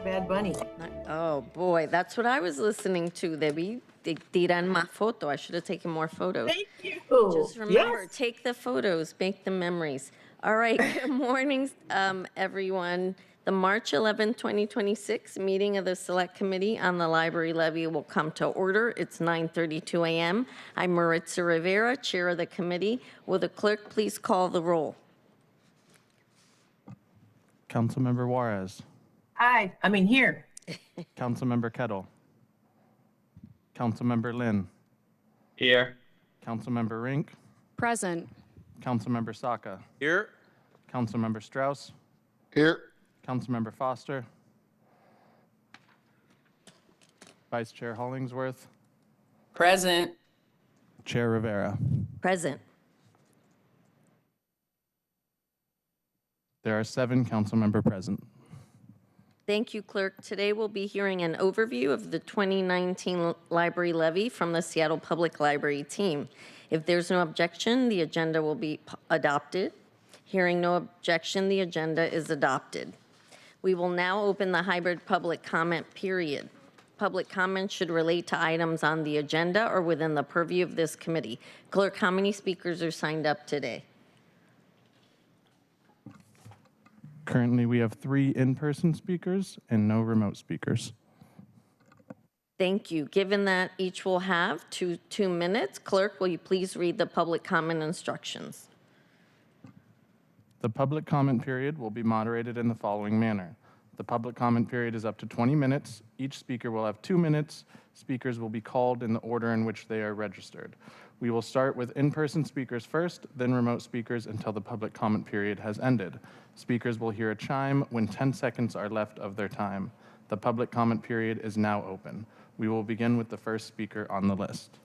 Bad Bunny. Oh boy, that's what I was listening to. Debbie, tiran más foto. I should have taken more photos. Thank you. Just remember, Yes. take the photos, make the memories. All right, good morning, everyone. The March 11, 2026 meeting of the Select Committee on the Library Levy will come to order. It's 9:32 a.m. I'm Maritza Rivera, Chair of the committee. Will the clerk please call the roll? Councilmember Juarez. Here. Councilmember Kettle. Councilmember Lynn. Here. Councilmember Rink. Present. Councilmember Saka. Here. Councilmember Strauss. Here. Councilmember Foster. Vice Chair Hollingsworth. Present. Chair Rivera. Present. There are 7 councilmember present. Thank you, Clerk. Today we'll be hearing an overview of the 2019 library levy from the Seattle Public Library team. If there's no objection, the agenda will be adopted. Hearing no objection, the agenda is adopted. We will now open the hybrid public comment period. Public comment should relate to items on the agenda or within the purview of this committee. Clerk, how many speakers are signed up today? Currently, we have 3 in-person speakers and no remote speakers. Thank you. Given that each will have 2 minutes, Clerk, will you please read the public comment instructions? The public comment period will be moderated in the following manner. The public comment period is up to 20 minutes. Each speaker will have 2 minutes. Speakers will be called in the order in which they are registered. We will start with in-person speakers first, then remote speakers until the public comment period has ended. Speakers will hear a chime when 10 seconds are left of their time. The public comment period is now open. We will begin with the first speaker on the list.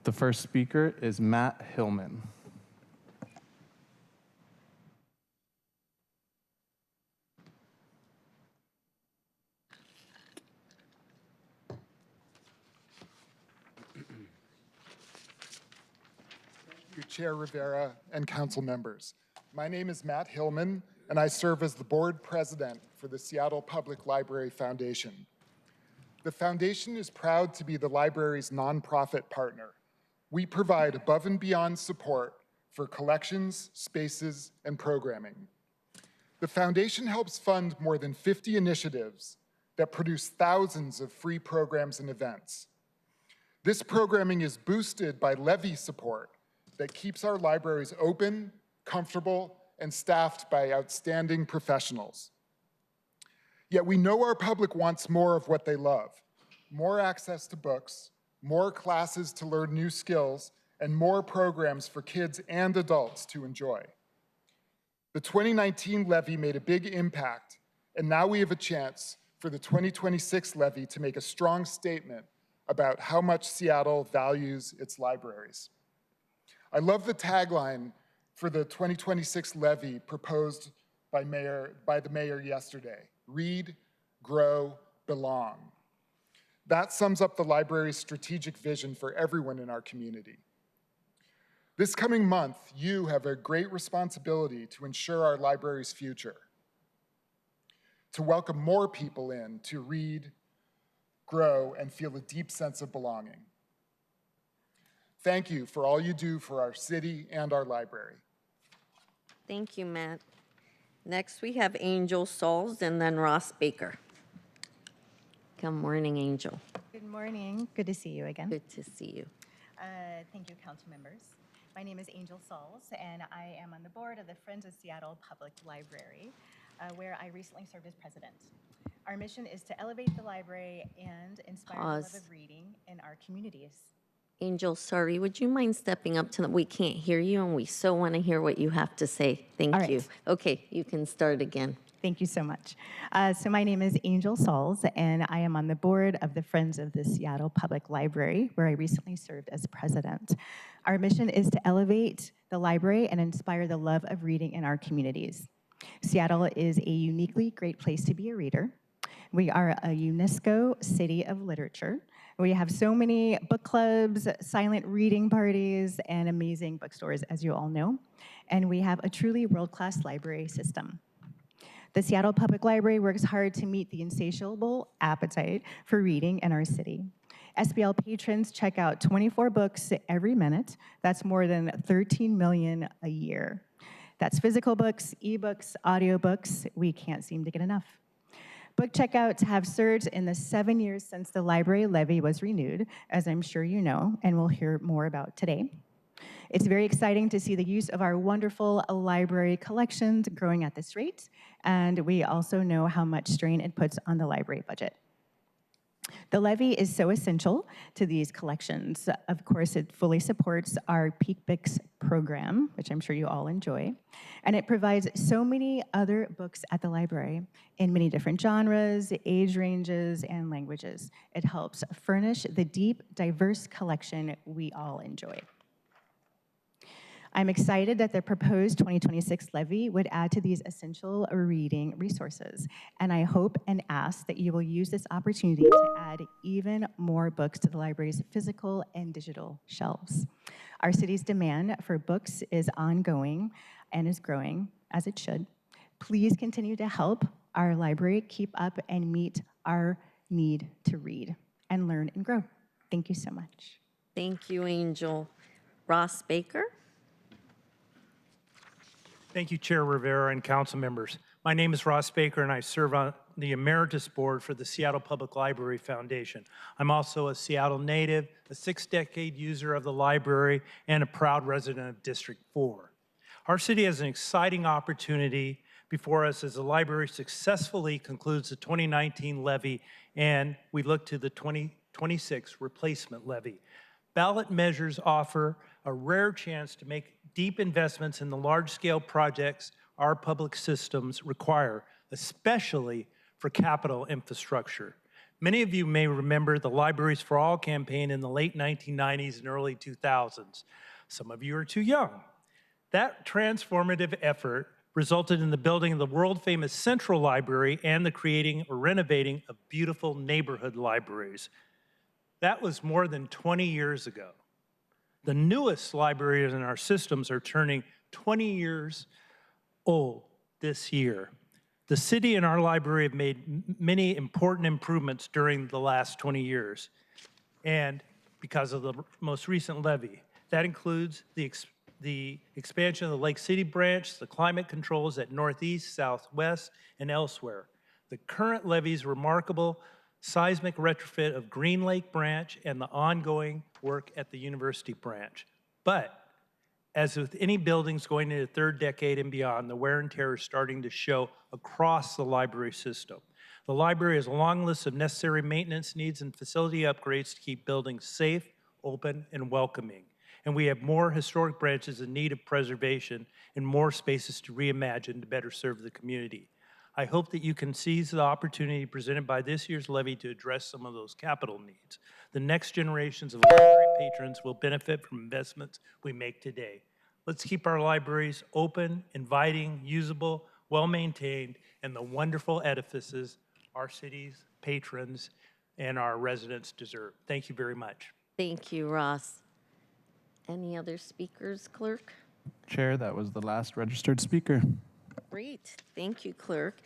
The first speaker is Matt Hillman. Chair Rivera and council members. My name is Matt Hillman, and I serve as the board president for the Seattle Public Library Foundation. The foundation is proud to be the library's nonprofit partner. We provide above and beyond support for collections, spaces, and programming. The foundation helps fund more than 50 initiatives that produce thousands of free programs and events. This programming is boosted by levy support that keeps our libraries open, comfortable, and staffed by outstanding professionals. Yet we know our public wants more of what they love: more access to books, more classes to learn new skills, and more programs for kids and adults to enjoy. The 2019 levy made a big impact, and now we have a chance for the 2026 levy to make a strong statement about how much Seattle values its libraries. I love the tagline for the 2026 levy proposed by the mayor yesterday: read, grow, belong. That sums up the library's strategic vision for everyone in our community. This coming month, you have a great responsibility to ensure our library's future, to welcome more people in to read, grow, and feel a deep sense of belonging. Thank you for all you do for our city and our library. Thank you, Matt. Next, we have Angel Sauls and then Ross Baker. Good morning, Angel. Good morning. Good to see you again. Good to see you. Thank you, council members. My name is Angel Sauls, and I am on the board of the Friends of Seattle Public Library, where I recently served as president. Our mission is to elevate the library and inspire the love of reading in our communities. Angel, sorry, would you mind stepping up to we can't hear you and we so want to hear what you have to say. Thank you. Okay, you can start again. Thank you so much. So my name is Angel Sauls, and I am on the board of the Friends of the Seattle Public Library, where I recently served as president. Our mission is to elevate the library and inspire the love of reading in our communities. Seattle is a uniquely great place to be a reader. We are a UNESCO City of Literature. We have so many book clubs, silent reading parties, and amazing bookstores, as you all know. And we have a truly world-class library system. The Seattle Public Library works hard to meet the insatiable appetite for reading in our city. SPL patrons check out 24 books every minute. That's more than 13 million a year. That's physical books, ebooks, audiobooks. We can't seem to get enough. Book checkouts have surged in the 7 years since the library levy was renewed, as I'm sure you know, and we'll hear more about today. It's very exciting to see the use of our wonderful library collections growing at this rate, and we also know how much strain it puts on the library budget. The levy is so essential to these collections. Of course, it fully supports our Peak Books program, which I'm sure you all enjoy, and it provides so many other books at the library in many different genres, age ranges, and languages. It helps furnish the deep, diverse collection we all enjoy. I'm excited that the proposed 2026 levy would add to these essential reading resources, and I hope and ask that you will use this opportunity to add even more books to the library's physical and digital shelves. Our city's demand for books is ongoing and is growing, as it should. Please continue to help our library keep up and meet our need to read and learn and grow. Thank you so much. Thank you, Angel. Ross Baker? Thank you, Chair Rivera and council members. My name is Ross Baker, and I serve on the Emeritus Board for the Seattle Public Library Foundation. I'm also a Seattle native, a 6-decade user of the library, and a proud resident of District 4. Our city has an exciting opportunity before us as the library successfully concludes the 2019 levy, and we look to the 2026 replacement levy. Ballot measures offer a rare chance to make deep investments in the large-scale projects our public systems require, especially for capital infrastructure. Many of you may remember the Libraries for All campaign in the late 1990s and early 2000s. Some of you are too young. That transformative effort resulted in the building of the world-famous Central Library and the creating or renovating of beautiful neighborhood libraries. That was more than 20 years ago. The newest libraries in our systems are turning 20 years old this year. The city and our library have made many important improvements during the last 20 years, and because of the most recent levy. That includes the expansion of the Lake City branch, the climate controls at Northeast, Southwest, and elsewhere. The current levy's remarkable seismic retrofit of Green Lake branch and the ongoing work at the University branch. But as with any buildings going into the third decade and beyond, the wear and tear is starting to show across the library system. The library has a long list of necessary maintenance needs and facility upgrades to keep buildings safe, open, and welcoming. And we have more historic branches in need of preservation and more spaces to reimagine to better serve the community. I hope that you can seize the opportunity presented by this year's levy to address some of those capital needs. The next generations of library patrons will benefit from investments we make today. Let's keep our libraries open, inviting, usable, well-maintained, and the wonderful edifices our city's patrons and our residents deserve. Thank you very much. Thank you, Ross. Any other speakers, Clerk? Chair, that was the last registered speaker. Great. Thank you, Clerk.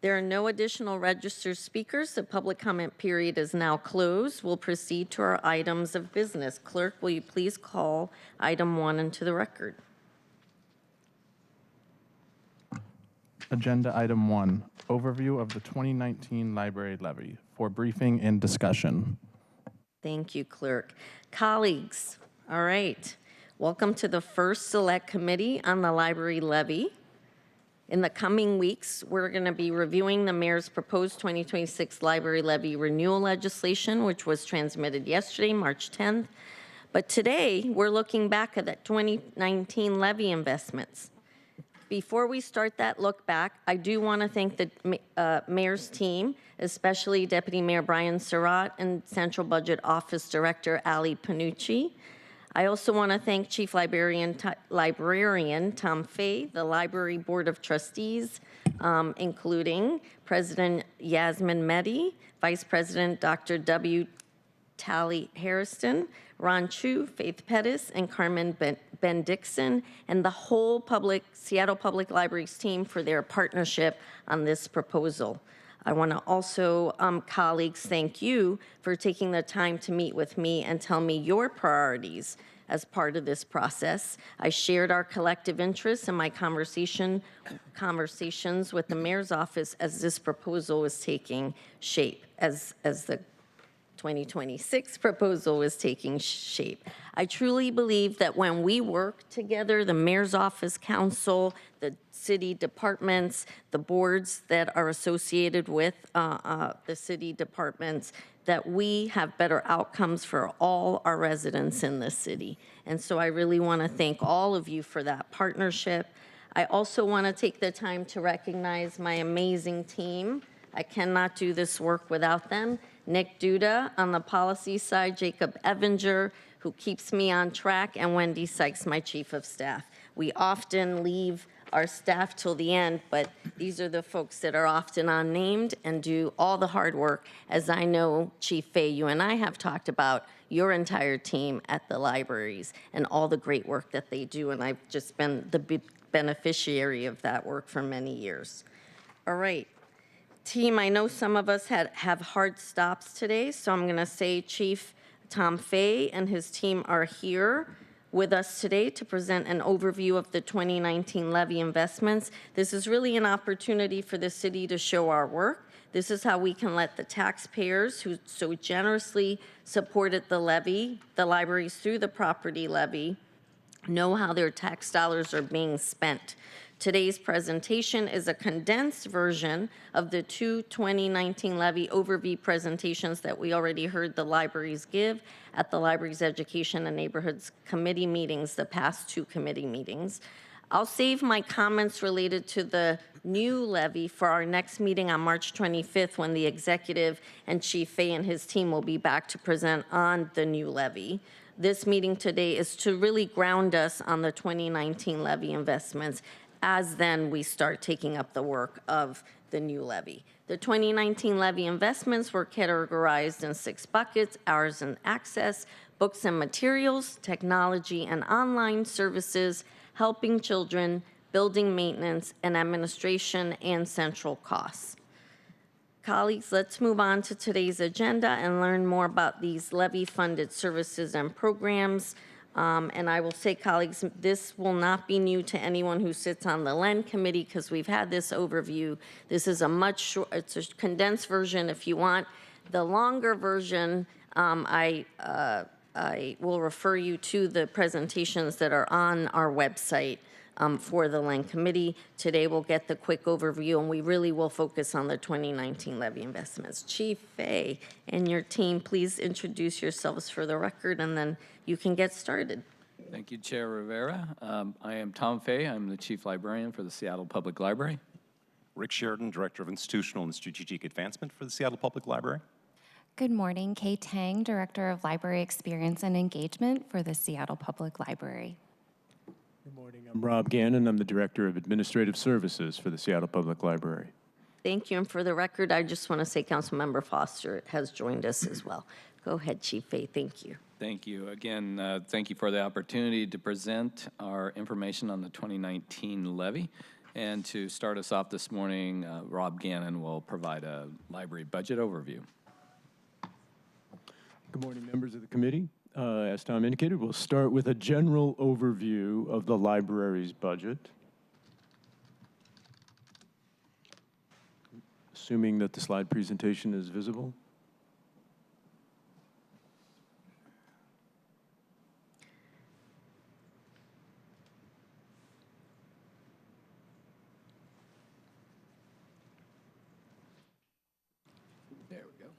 There are no additional registered speakers. The public comment period is now closed. We'll proceed to our items of business. Clerk, will you please call item 1 into the record? Agenda item 1, overview of the 2019 library levy for briefing and discussion. Thank you, Clerk. Colleagues, all right. Welcome to the first Select Committee on the Library Levy. In the coming weeks, we're going to be reviewing the mayor's proposed 2026 library levy renewal legislation, which was transmitted yesterday, March 10th. But today, we're looking back at that 2019 levy investments. Before we start that look back, I do want to thank the mayor's team, especially Deputy Mayor Brian Surratt and Central Budget Office Director Ali Panucci. I also want to thank Chief Librarian Tom Fay, the Library Board of Trustees, including President Yasmin Mehdi, Vice President Dr. W. Tally Harrison, Ron Chu, Faith Pettis, and Carmen Ben Dixon, and the whole Seattle Public Libraries team for their partnership on this proposal. I want to also, colleagues, thank you for taking the time to meet with me and tell me your priorities as part of this process. I shared our collective interests in my conversations with the mayor's office as this proposal was taking shape, as the 2026 proposal is taking shape. I truly believe that when we work together, the mayor's office, council, the city departments, the boards that are associated with the city departments, that we have better outcomes for all our residents in this city. And so I really want to thank all of you for that partnership. I also want to take the time to recognize my amazing team. I cannot do this work without them. Nick Duda on the policy side, Jacob Evinger, who keeps me on track, and Wendy Sykes, my chief of staff. We often leave our staff till the end, but these are the folks that are often unnamed and do all the hard work. As I know, Chief Fay, you and I have talked about your entire team at the libraries and all the great work that they do, and I've just been the beneficiary of that work for many years. All right. Team, I know some of us have hard stops today, so I'm going to say Chief Tom Fay and his team are here with us today to present an overview of the 2019 levy investments. This is really an opportunity for the city to show our work. This is how we can let the taxpayers who so generously supported the levy, the libraries through the property levy, know how their tax dollars are being spent. Today's presentation is a condensed version of the two 2019 levy overview presentations that we already heard the libraries give at the Libraries Education and Neighborhoods Committee meetings, the past two committee meetings. I'll save my comments related to the new levy for our next meeting on March 25th, when the executive and Chief Fay and his team will be back to present on the new levy. This meeting today is to really ground us on the 2019 levy investments, as then we start taking up the work of the new levy. The 2019 levy investments were categorized in 6 buckets: hours and access, books and materials, technology and online services, helping children, building maintenance, and administration and central costs. Colleagues, let's move on to today's agenda and learn more about these levy-funded services and programs. And I will say, colleagues, this will not be new to anyone who sits on the LEN committee, because we've had this overview. This is a it's a condensed version. If you want the longer version, I will refer you to the presentations that are on our website for the LEN committee. Today we'll get the quick overview, and we really will focus on the 2019 levy investments. Chief Fay and your team, please introduce yourselves for the record, and then you can get started. Thank you, Chair Rivera. I am Tom Fay. I'm the Chief Librarian for the Seattle Public Library. Rick Sheridan, Director of Institutional and Strategic Advancement for the Seattle Public Library. Good morning, Kay Tang, Director of Library Experience and Engagement for the Seattle Public Library. Good morning, I'm Rob Gannon. I'm the Director of Administrative Services for the Seattle Public Library. Thank you, and for the record, I just want to say Councilmember Foster has joined us as well. Go ahead, Chief Fay. Thank you. Thank you. Again, thank you for the opportunity to present our information on the 2019 levy. And to start us off this morning, Rob Gannon will provide a library budget overview. Good morning, members of the committee. As Tom indicated, we'll start with a general overview of the library's budget. Assuming that the slide presentation is visible. There we go.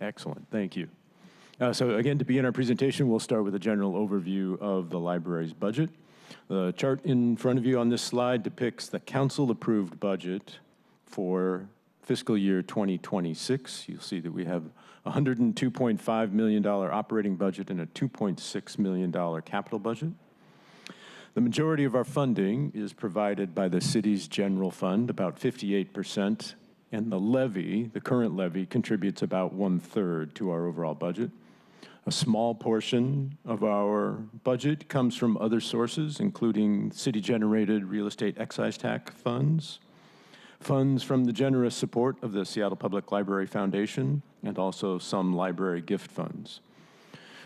Excellent, thank you. So again, to begin our presentation, we'll start with a general overview of the library's budget. The chart in front of you on this slide depicts the council-approved budget for fiscal year 2026. You'll see that we have a $102.5 million operating budget and a $2.6 million capital budget. The majority of our funding is provided by the city's general fund, about 58%, And the levy, the current levy, contributes about 1/3 to our overall budget. A small portion of our budget comes from other sources, including city-generated real estate excise tax funds, funds from the generous support of the Seattle Public Library Foundation, and also some library gift funds.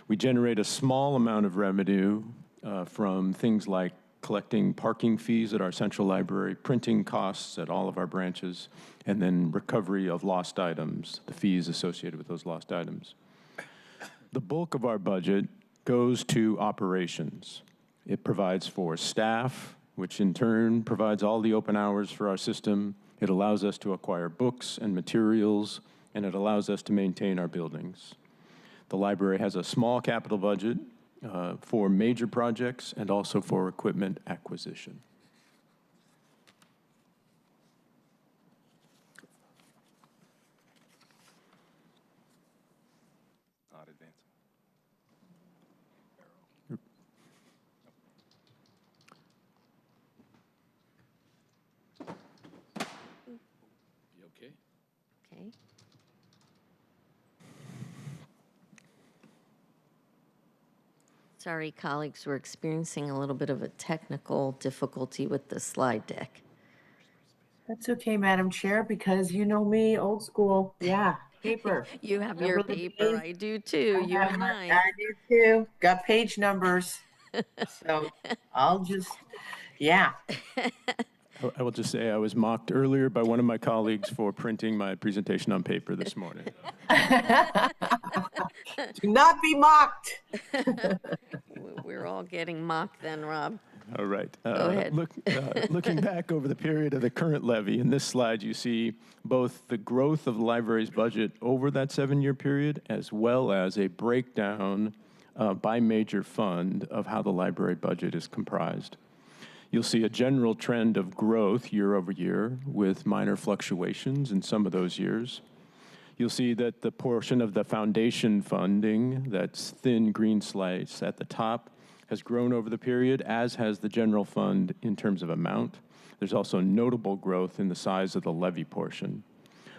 We generate a small amount of revenue from things like collecting parking fees at our central library, printing costs at all of our branches, and then recovery of lost items, the fees associated with those lost items. The bulk of our budget goes to operations. It provides for staff, which in turn provides all the open hours for our system. It allows us to acquire books and materials, and it allows us to maintain our buildings. The library has a small capital budget for major projects and also for equipment acquisition. Not advancing. You okay? Okay. Sorry, colleagues, we're experiencing a little bit of a technical difficulty with the slide deck. That's okay, Madam Chair, because you know me, old school. Yeah, paper. You have your Remember the paper, days? I do too, you and I. I do too. Got page numbers. So I'll just, yeah. I will just say I was mocked earlier by one of my colleagues for printing my presentation on paper this morning. Do not be mocked. We're all getting mocked then, Rob. All right. Go ahead. Looking back over the period of the current levy, in this slide you see both the growth of the library's budget over that 7-year period, as well as a breakdown by major fund of how the library budget is comprised. You'll see a general trend of growth year over year with minor fluctuations in some of those years. You'll see that the portion of the foundation funding, that's thin green slice at the top, has grown over the period, as has the general fund in terms of amount. There's also notable growth in the size of the levy portion.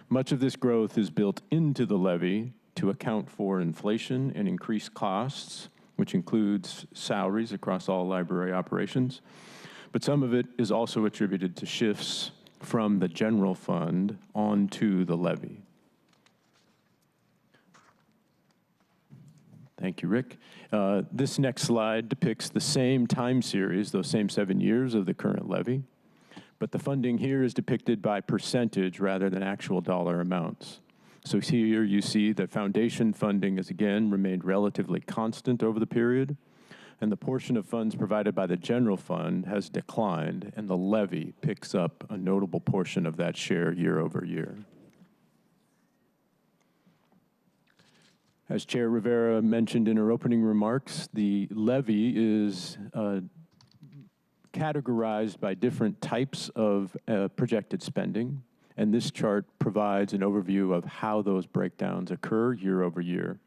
Much of this growth is built into the levy to account for inflation and increased costs, which includes salaries across all library operations. But some of it is also attributed to shifts from the general fund onto the levy. Thank you, Rick. This next slide depicts the same time series, those same 7 years of the current levy, but the funding here is depicted by percentage rather than actual dollar amounts. So here you see that foundation funding has again remained relatively constant over the period, and the portion of funds provided by the general fund has declined, and the levy picks up a notable portion of that share year over year. As Chair Rivera mentioned in her opening remarks, the levy is categorized by different types of projected spending, and this chart provides an overview of how those breakdowns occur year over year.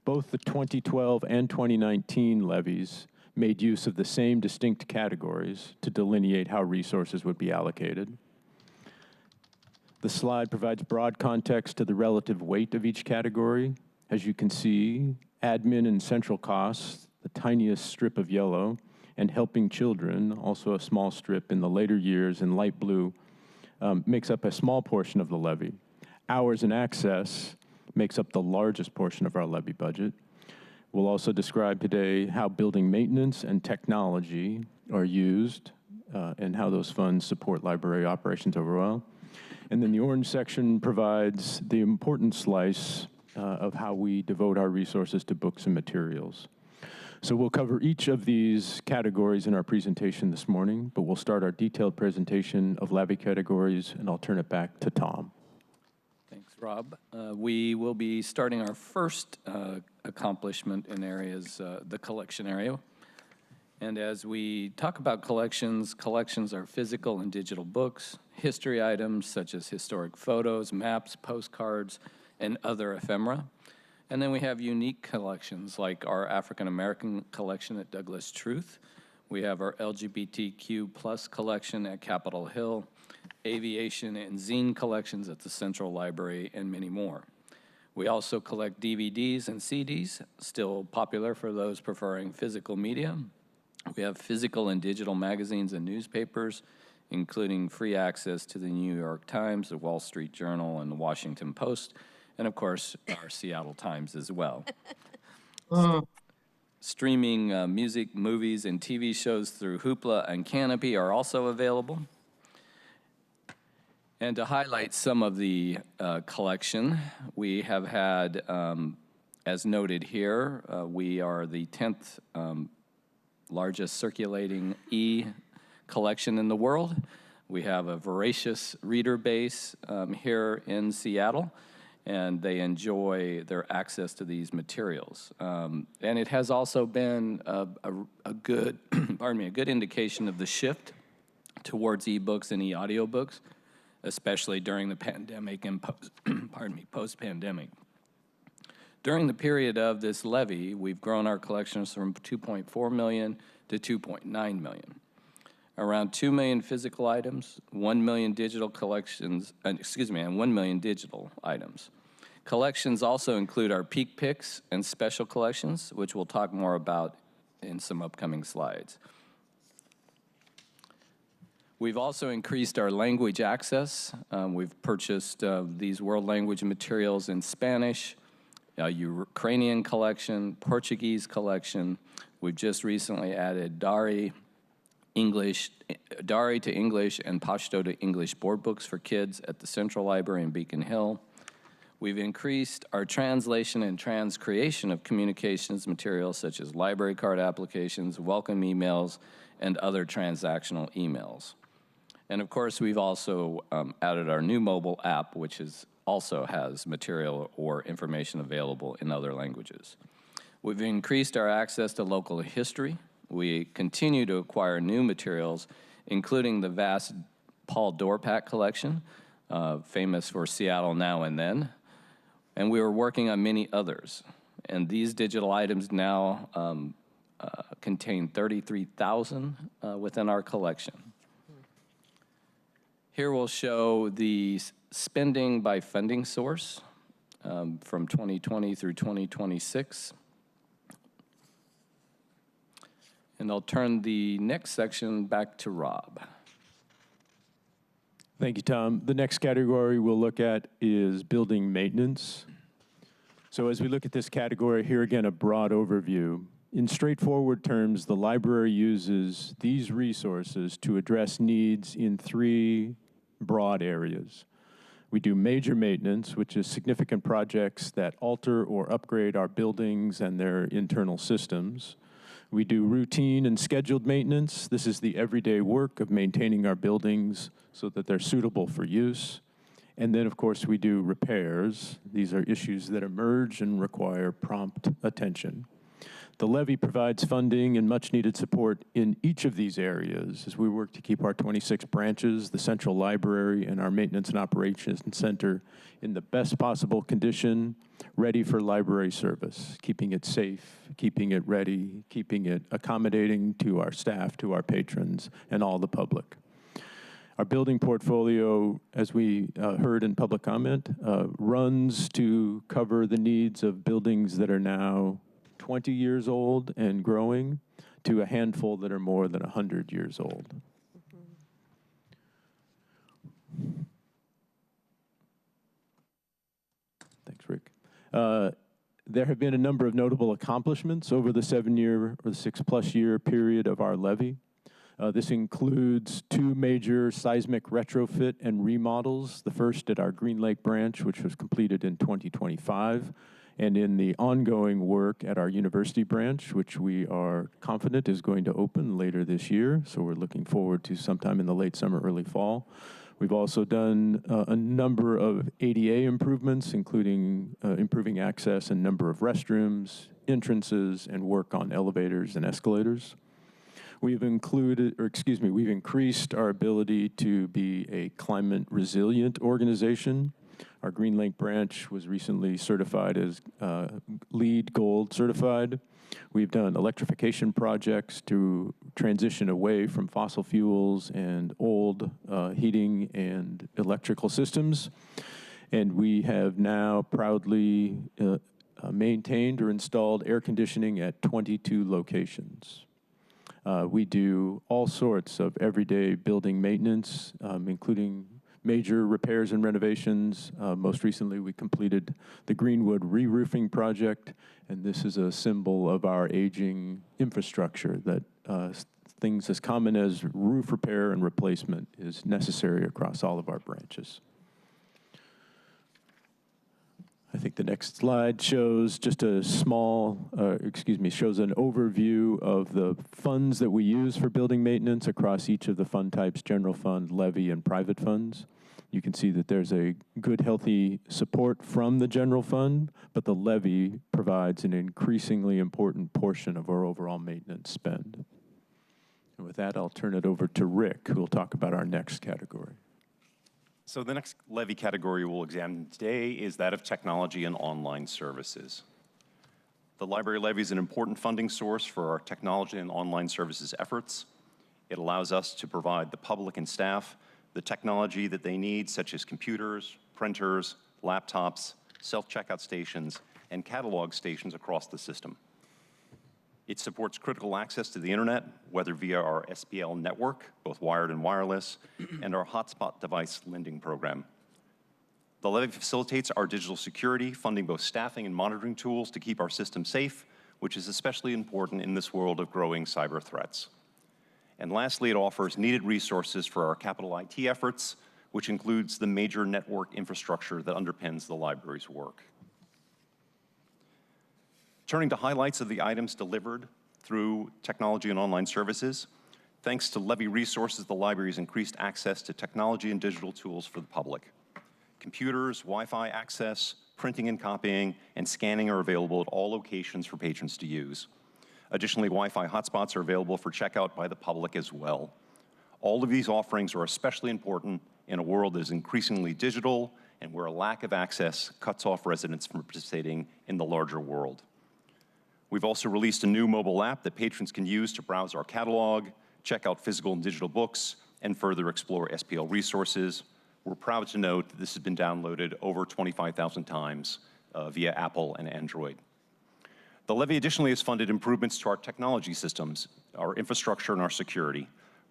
Both the 2012 and 2019 levies made use of the same distinct categories to delineate how resources would be allocated. The slide provides broad context to the relative weight of each category. As you can see, admin and central costs, the tiniest strip of yellow, and helping children, also a small strip in the later years in light blue, makes up a small portion of the levy. Hours and access makes up the largest portion of our levy budget. We'll also describe today how building maintenance and technology are used and how those funds support library operations overall. And then the orange section provides the important slice of how we devote our resources to books and materials. So we'll cover each of these categories in our presentation this morning, but we'll start our detailed presentation of levy categories, and I'll turn it back to Tom. Thanks, Rob. We will be starting our first accomplishment in areas, the collection area. And as we talk about collections, collections are physical and digital books, history items such as historic photos, maps, postcards, and other ephemera. And then we have unique collections like our African American collection at Douglas Truth. We have our LGBTQ+ collection at Capitol Hill, aviation, and zine collections at the Central Library, and many more. We also collect DVDs and CDs, still popular for those preferring physical media. We have physical and digital magazines and newspapers, including free access to the New York Times, the Wall Street Journal, and the Washington Post, and of course, our Seattle Times as well. Streaming music, movies, and TV shows through Hoopla and Canopy are also available. And to highlight some of the collection, we have had, as noted here, we are the 10th largest circulating collection in the world. We have a voracious reader base here in Seattle, and they enjoy their access to these materials. And it has also been a good, pardon me, a good indication of the shift towards ebooks and e-audiobooks, especially during the pandemic and post-pandemic. During the period of this levy, we've grown our collections from 2.4 million to 2.9 million. Around 2 million physical items, 1 million digital collections, and 1 million digital items. Collections also include our Peak Picks and special collections, which we'll talk more about in some upcoming slides. We've also increased our language access. We've purchased these world language materials in Spanish, Ukrainian collection, Portuguese collection. We've just recently added Dari to English and Pashto to English board books for kids at the Central Library in Beacon Hill. We've increased our translation and transcreation of communications materials such as library card applications, welcome emails, and other transactional emails. And of course, we've also added our new mobile app, which also has material or information available in other languages. We've increased our access to local history. We continue to acquire new materials, including the vast Paul Dorpat collection, famous for Seattle Now and Then. And we were working on many others. And these digital items now contain 33,000 within our collection. Here we'll show the spending by funding source from 2020 through 2026. And I'll turn the next section back to Rob. Thank you, Tom. The next category we'll look at is building maintenance. So as we look at this category, here again, a broad overview. In straightforward terms, the library uses these resources to address needs in 3 broad areas. We do major maintenance, which is significant projects that alter or upgrade our buildings and their internal systems. We do routine and scheduled maintenance. This is the everyday work of maintaining our buildings so that they're suitable for use. And then, of course, we do repairs. These are issues that emerge and require prompt attention. The levy provides funding and much-needed support in each of these areas as we work to keep our 26 branches, the Central Library, and our Maintenance and Operations Center in the best possible condition, ready for library service, keeping it safe, keeping it ready, keeping it accommodating to our staff, to our patrons, and all the public. Our building portfolio, as we heard in public comment, runs to cover the needs of buildings that are now 20 years old and growing to a handful that are more than 100 years old. Thanks, Rick. There have been a number of notable accomplishments over the 7-year or the 6+ year period of our levy. This includes 2 major seismic retrofit and remodels, the first at our Green Lake branch, which was completed in 2025, and in the ongoing work at our University branch, which we are confident is going to open later this year. So we're looking forward to sometime in the late summer, early fall. We've also done a number of ADA improvements, including improving access and number of restrooms, entrances, and work on elevators and escalators. We've increased our ability to be a climate resilient organization. Our Green Lake branch was recently certified as LEED Gold certified. We've done electrification projects to transition away from fossil fuels and old heating and electrical systems. And we have now proudly maintained or installed air conditioning at 22 locations. We do all sorts of everyday building maintenance, including major repairs and renovations. Most recently, we completed the Greenwood re-roofing project, and this is a symbol of our aging infrastructure that things as common as roof repair and replacement is necessary across all of our branches. I think the next slide shows just a small, shows an overview of the funds that we use for building maintenance across each of the fund types: general fund, levy, and private funds. You can see that there's a good, healthy support from the general fund, but the levy provides an increasingly important portion of our overall maintenance spend. And with that, I'll turn it over to Rick, who will talk about our next category. So the next levy category we'll examine today is that of technology and online services. The library levy is an important funding source for our technology and online services efforts. It allows us to provide the public and staff the technology that they need, such as computers, printers, laptops, self-checkout stations, and catalog stations across the system. It supports critical access to the internet, whether via our SPL network, both wired and wireless, and our hotspot device lending program. The levy facilitates our digital security, funding both staffing and monitoring tools to keep our system safe, which is especially important in this world of growing cyber threats. And lastly, it offers needed resources for our capital IT efforts, which includes the major network infrastructure that underpins the library's work. Turning to highlights of the items delivered through technology and online services, thanks to levy resources, the library has increased access to technology and digital tools for the public. Computers, Wi-Fi access, printing and copying, and scanning are available at all locations for patrons to use. Additionally, Wi-Fi hotspots are available for checkout by the public as well. All of these offerings are especially important in a world that is increasingly digital and where a lack of access cuts off residents from participating in the larger world. We've also released a new mobile app that patrons can use to browse our catalog, check out physical and digital books, and further explore SPL resources. We're proud to note that this has been downloaded over 25,000 times via Apple and Android. The levy additionally has funded improvements to our technology systems, our infrastructure, and our security.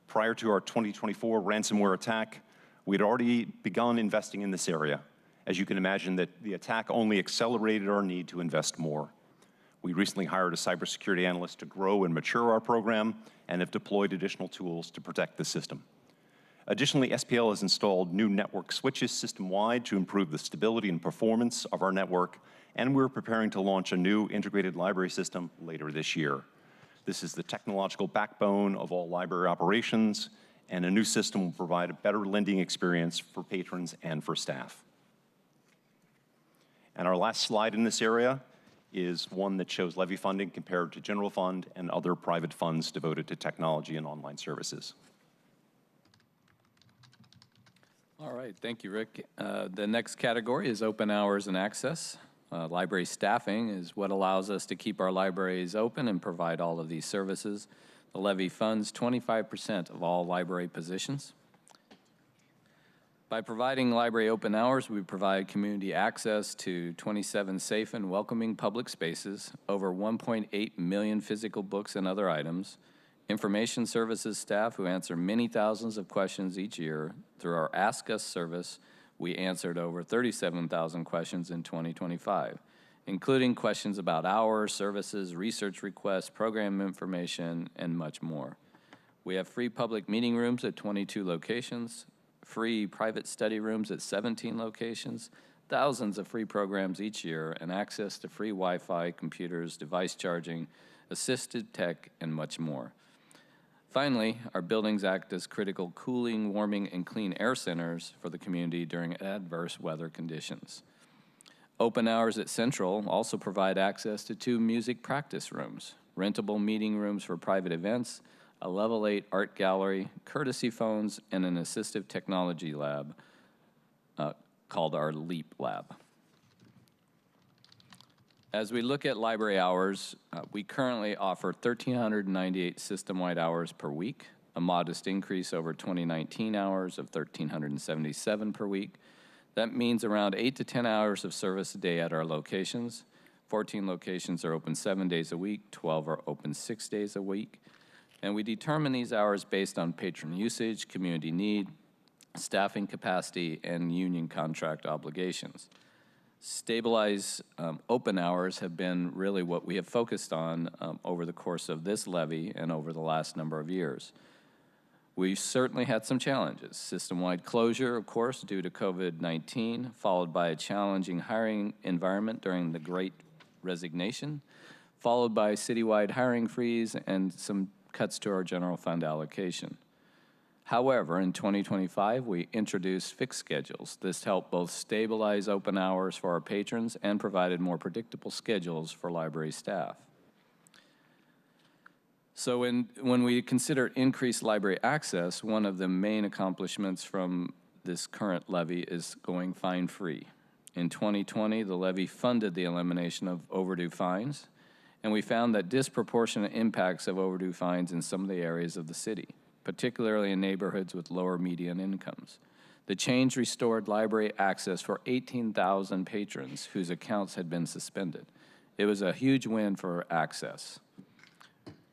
Prior to our 2024 ransomware attack, we had already begun investing in this area. As you can imagine, that the attack only accelerated our need to invest more. We recently hired a cybersecurity analyst to grow and mature our program and have deployed additional tools to protect the system. Additionally, SPL has installed new network switches system-wide to improve the stability and performance of our network, and we're preparing to launch a new integrated library system later this year. This is the technological backbone of all library operations, and a new system will provide a better lending experience for patrons and for staff. And our last slide in this area is one that shows levy funding compared to general fund and other private funds devoted to technology and online services. All right, thank you, Rick. The next category is open hours and access. Library staffing is what allows us to keep our libraries open and provide all of these services. The levy funds 25% of all library positions. By providing library open hours, we provide community access to 27 safe and welcoming public spaces, over 1.8 million physical books and other items, information services staff who answer many thousands of questions each year. Through our Ask Us service, we answered over 37,000 questions in 2025, including questions about hours, services, research requests, program information, and much more. We have free public meeting rooms at 22 locations, free private study rooms at 17 locations, thousands of free programs each year, and access to free Wi-Fi, computers, device charging, assisted tech, and much more. Finally, our buildings act as critical cooling, warming, and clean air centers for the community during adverse weather conditions. Open hours at Central also provide access to 2 music practice rooms, rentable meeting rooms for private events, a level 8 art gallery, courtesy phones, and an assistive technology lab. called our LEAP Lab. As we look at library hours, we currently offer 1,398 system-wide hours per week, a modest increase over 2019 hours of 1,377 per week. That means around 8 to 10 hours of service a day at our locations. 14 locations are open 7 days a week, 12 are open 6 days a week. And we determine these hours based on patron usage, community need, staffing capacity, and union contract obligations. Stabilized open hours have been really what we have focused on over the course of this levy and over the last number of years. We've certainly had some challenges. System-wide closure, of course, due to COVID-19, followed by a challenging hiring environment during the Great Resignation, followed by citywide hiring freeze and some cuts to our general fund allocation. However, in 2025, we introduced fixed schedules. This helped both stabilize open hours for our patrons and provided more predictable schedules for library staff. So when we consider increased library access, one of the main accomplishments from this current levy is going fine-free. In 2020, the levy funded the elimination of overdue fines, and we found that disproportionate impacts of overdue fines in some of the areas of the city, particularly in neighborhoods with lower median incomes. The change restored library access for 18,000 patrons whose accounts had been suspended. It was a huge win for access.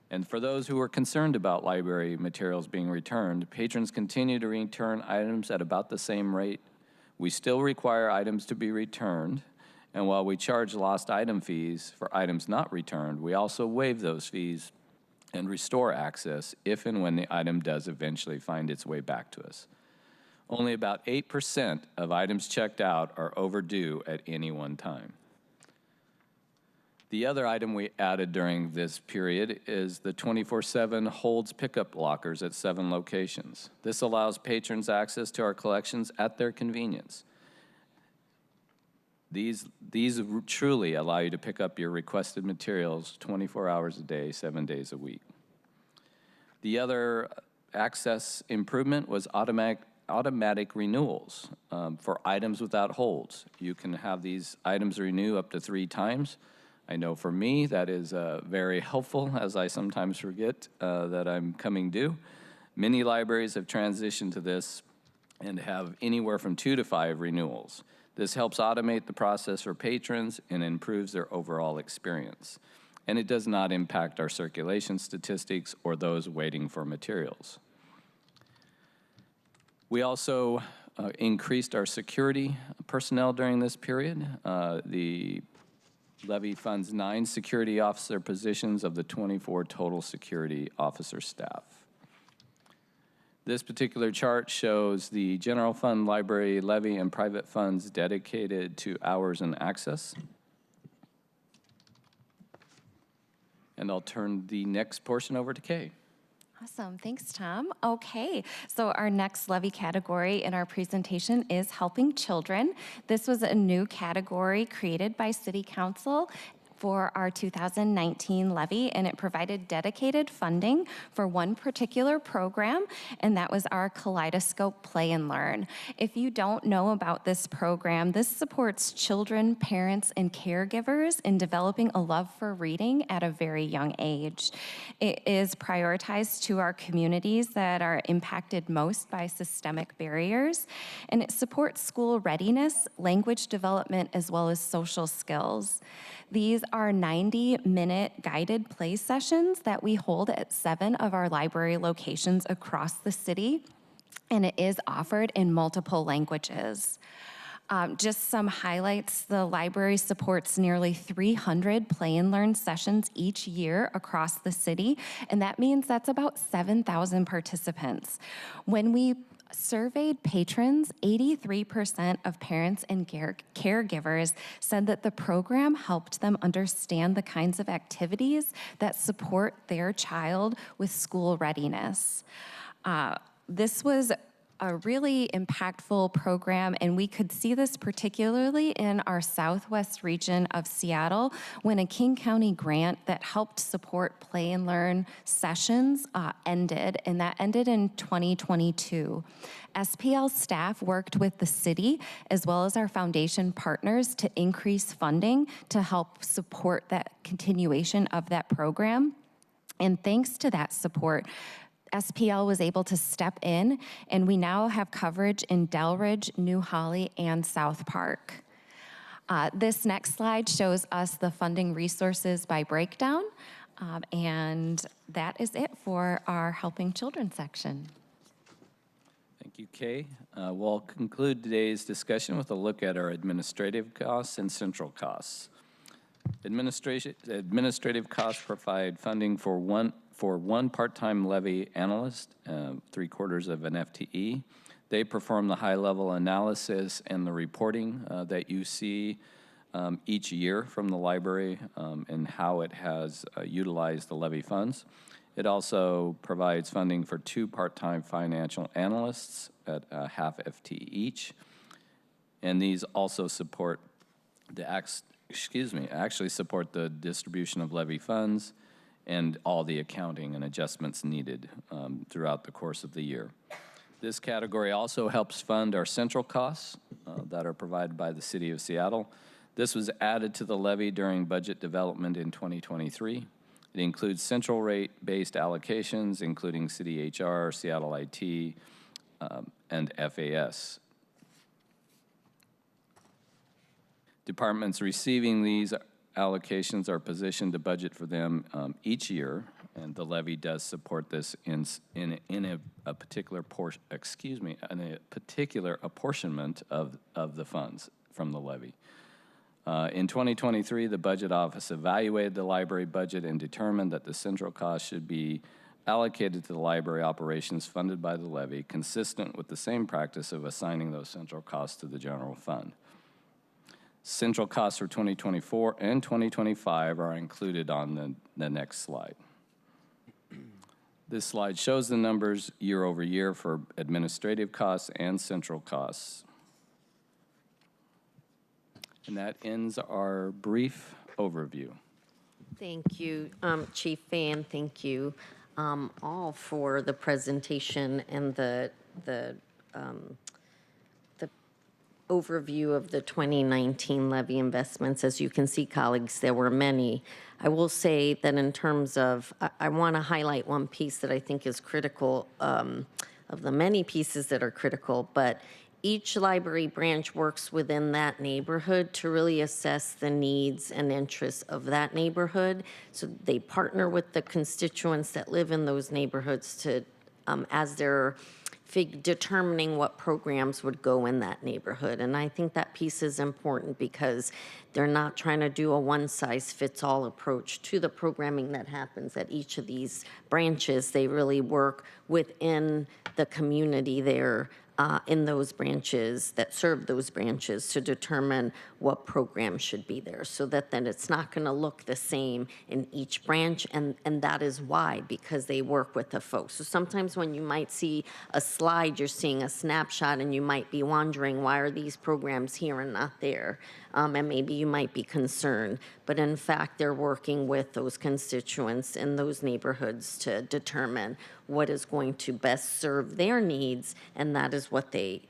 And for those who were concerned about library materials being returned, patrons continue to return items at about the same rate. We still require items to be returned, and while we charge lost item fees for items not returned, we also waive those fees and restore access if and when the item does eventually find its way back to us. Only about 8% of items checked out are overdue at any one time. The other item we added during this period is the 24/7 holds pickup lockers at 7 locations. This allows patrons access to our collections at their convenience. These truly allow you to pick up your requested materials 24 hours a day, 7 days a week. The other access improvement was automatic renewals for items without holds. You can have these items renew up to 3 times. I know for me that is very helpful, as I sometimes forget that I'm coming due. Many libraries have transitioned to this and have anywhere from 2 to 5 renewals. This helps automate the process for patrons and improves their overall experience. And it does not impact our circulation statistics or those waiting for materials. We also increased our security personnel during this period. The levy funds 9 security officer positions of the 24 total security officer staff. This particular chart shows the general fund, library levy, and private funds dedicated to hours and access. And I'll turn the next portion over to Kay. Awesome, thanks, Tom. Okay, so our next levy category in our presentation is helping children. This was a new category created by City Council for our 2019 levy, and it provided dedicated funding for one particular program, and that was our Kaleidoscope Play and Learn. If you don't know about this program, this supports children, parents, and caregivers in developing a love for reading at a very young age. It is prioritized to our communities that are impacted most by systemic barriers, and it supports school readiness, language development, as well as social skills. These are 90-minute guided play sessions that we hold at 7 of our library locations across the city, and it is offered in multiple languages. Just some highlights: the library supports nearly 300 play and learn sessions each year across the city, and that means that's about 7,000 participants. When we surveyed patrons, 83% of parents and caregivers said that the program helped them understand the kinds of activities that support their child with school readiness. This was a really impactful program, and we could see this particularly in our southwest region of Seattle when a King County grant that helped support play and learn sessions ended, and that ended in 2022. SPL staff worked with the city as well as our foundation partners to increase funding to help support that continuation of that program. And thanks to that support, SPL was able to step in, and we now have coverage in Delridge, New Holly, and South Park. This next slide shows us the funding resources by breakdown, and that is it for our Helping Children section. Thank you, Kay. We'll conclude today's discussion with a look at our administrative costs and central costs. Administrative costs provide funding for one part-time levy analyst, 3/4 of an FTE. They perform the high-level analysis and the reporting that you see each year from the library and how it has utilized the levy funds. It also provides funding for 2 part-time financial analysts at half FTE each. And these also support actually support the distribution of levy funds and all the accounting and adjustments needed throughout the course of the year. This category also helps fund our central costs that are provided by the City of Seattle. This was added to the levy during budget development in 2023. It includes central rate-based allocations, including City HR, Seattle IT, and FAS. Departments receiving these allocations are positioned to budget for them each year, and the levy does support this in a particular particular apportionment of the funds from the levy. In 2023, the Budget Office evaluated the library budget and determined that the central cost should be allocated to the library operations funded by the levy, consistent with the same practice of assigning those central costs to the general fund. Central costs for 2024 and 2025 are included on the next slide. This slide shows the numbers year over year for administrative costs and central costs. And that ends our brief overview. Thank you, Chief Fan. Thank you all for the presentation and the overview of the 2019 levy investments. As you can see, colleagues, there were many. I will say that in terms of, I want to highlight one piece that I think is critical of the many pieces that are critical, but each library branch works within that neighborhood to really assess the needs and interests of that neighborhood. So they partner with the constituents that live in those neighborhoods to, as they're determining what programs would go in that neighborhood. And I think that piece is important because they're not trying to do a one-size-fits-all approach to the programming that happens at each of these branches. They really work within the community there in those branches that serve those branches to determine what program should be there, so that then it's not going to look the same in each branch, and that is why, because they work with the folks. So sometimes when you might see a slide, you're seeing a snapshot, and you might be wondering, why are these programs here and not there? And maybe you might be concerned, but in fact, they're working with those constituents in those neighborhoods to determine what is going to best serve their needs, and that is what they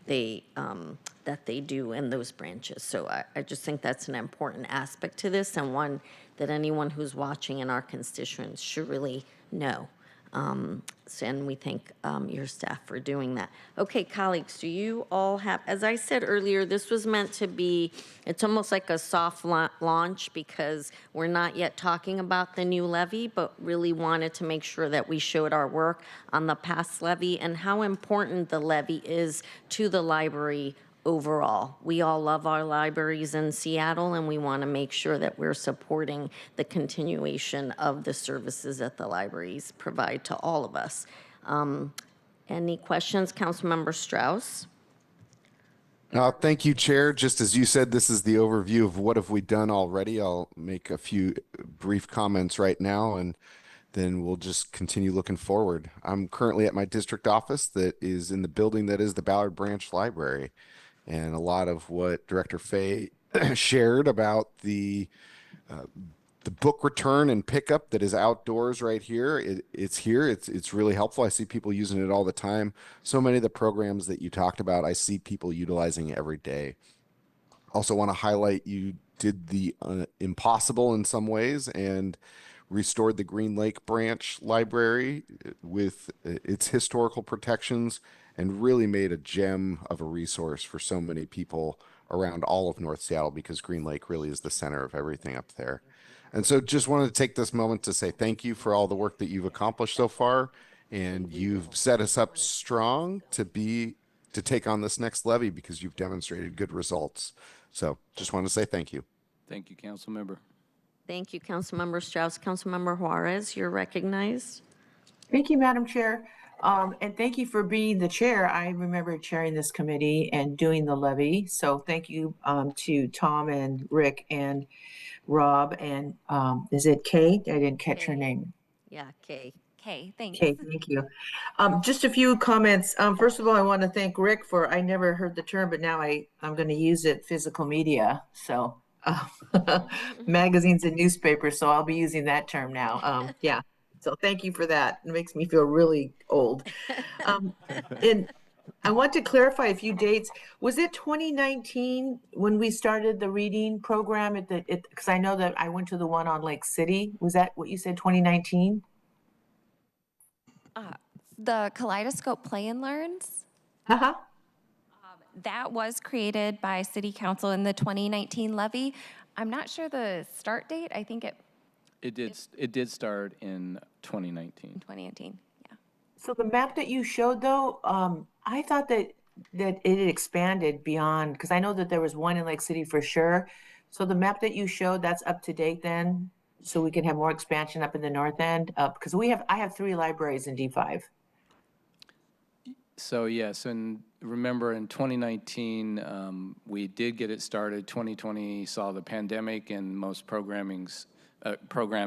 do in those branches. So I just think that's an important aspect to this, and one that anyone who's watching in our constituents should really know. And we thank your staff for doing that. Okay, colleagues, do you all have, as I said earlier, this was meant to be, it's almost like a soft launch because we're not yet talking about the new levy, but really wanted to make sure that we showed our work on the past levy and how important the levy is to the library overall. We all love our libraries in Seattle, and we want to make sure that we're supporting the continuation of the services that the libraries provide to all of us. Any questions, Councilmember Strauss? Thank you, Chair. Just as you said, this is the overview of what have we done already. I'll make a few brief comments right now. And then we'll just continue looking forward. I'm currently at my district office that is in the building that is the Ballard Branch Library. And a lot of what Director Fay shared about the book return and pickup that is outdoors right here. It's here. It's really helpful. I see people using it all the time. So many of the programs that you talked about, I see people utilizing every day. Also want to highlight you did the impossible in some ways and restored the Green Lake Branch Library with its historical protections and really made a gem of a resource for so many people around all of North Seattle, because Green Lake really is the center of everything up there. And so just wanted to take this moment to say thank you for all the work that you've accomplished so far. And you've set us up strong to take on this next levy because you've demonstrated good results. So just want to say thank you. Thank you, council member. Thank you, Councilmember Strauss. Councilmember Juarez, you're recognized. Thank you, Madam Chair. And thank you for being the chair. I remember chairing this committee and doing the levy. So thank you to Tom and Rick and Rob and is it Kay? I didn't catch her name. Yeah, Kay. Okay, thanks. Okay, thank you. Just a few comments. First of all, I want to thank Rick for, I never heard the term, but now I'm going to use it, physical media. So magazines and newspapers. So I'll be using that term now. Yeah. So thank you for that. It makes me feel really old. And I want to clarify a few dates. Was it 2019 when we started the reading program because I know that I went to the one on Lake City. Was that what you said, 2019? The Kaleidoscope Play and Learns, Uh-huh. that was created by City Council in the 2019 levy. I'm not sure the start date. I think It did start in 2019. 2018, yeah. So the map that you showed though, I thought that it had expanded beyond, because I know that there was one in Lake City for sure. So the map that you showed, that's up to date then? So we can have more expansion up in the north end? Because I have 3 libraries in D5. So yes, and remember in 2019, we did get it started. 2020 saw the pandemic and most program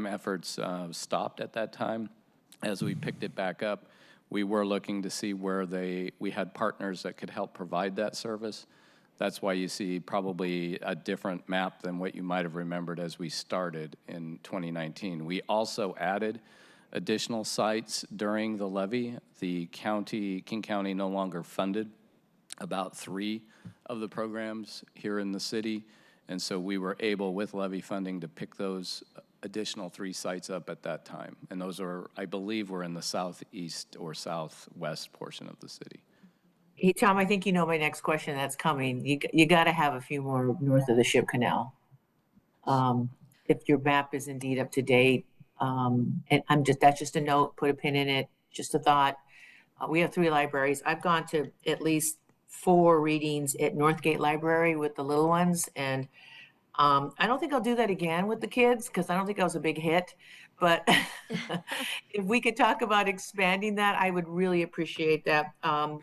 efforts stopped at that time. As we picked it back up, we were looking to see where we had partners that could help provide that service. That's why you see probably a different map than what you might have remembered as we started in 2019. We also added additional sites during the levy. The county, King County, no longer funded about 3 of the programs here in the city. And so we were able, with levy funding, to pick those additional 3 sites up at that time. And those are, I believe, were in the southeast or southwest portion of the city. Hey, Tom, I think you know my next question that's coming. You got to have a few more north of the Ship Canal. If your map is indeed up to date, and that's just a note, put a pin in it, just a thought. We have 3 libraries. I've gone to at least 4 readings at Northgate Library with the little ones. And I don't think I'll do that again with the kids because I don't think I was a big hit. But if we could talk about expanding that, I would really appreciate that.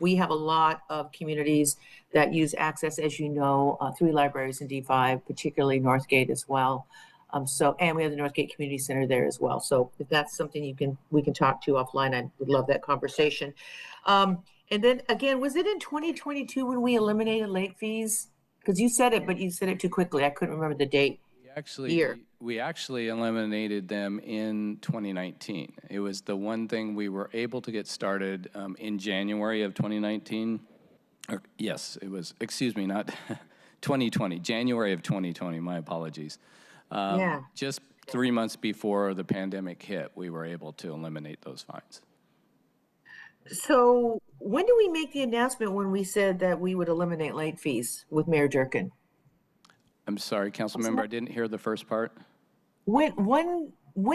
We have a lot of communities that use Access, as you know, 3 libraries in D5, particularly Northgate as well. And we have the Northgate Community Center there as well. So if that's something we can talk to offline, I would love that conversation. And then again, was it in 2022 when we eliminated late fees? Because you said it, but you said it too quickly. I couldn't remember the date. We actually eliminated them in 2019. It was the one thing we were able to get started in January of 2019. Yes, it was, excuse me, not 2020, January of 2020, my apologies. Just 3 months before the pandemic hit, we were able to eliminate those fines. So when did we make the announcement when we said that we would eliminate late fees with Mayor Durkin? I'm sorry, council member, I didn't hear the first part. When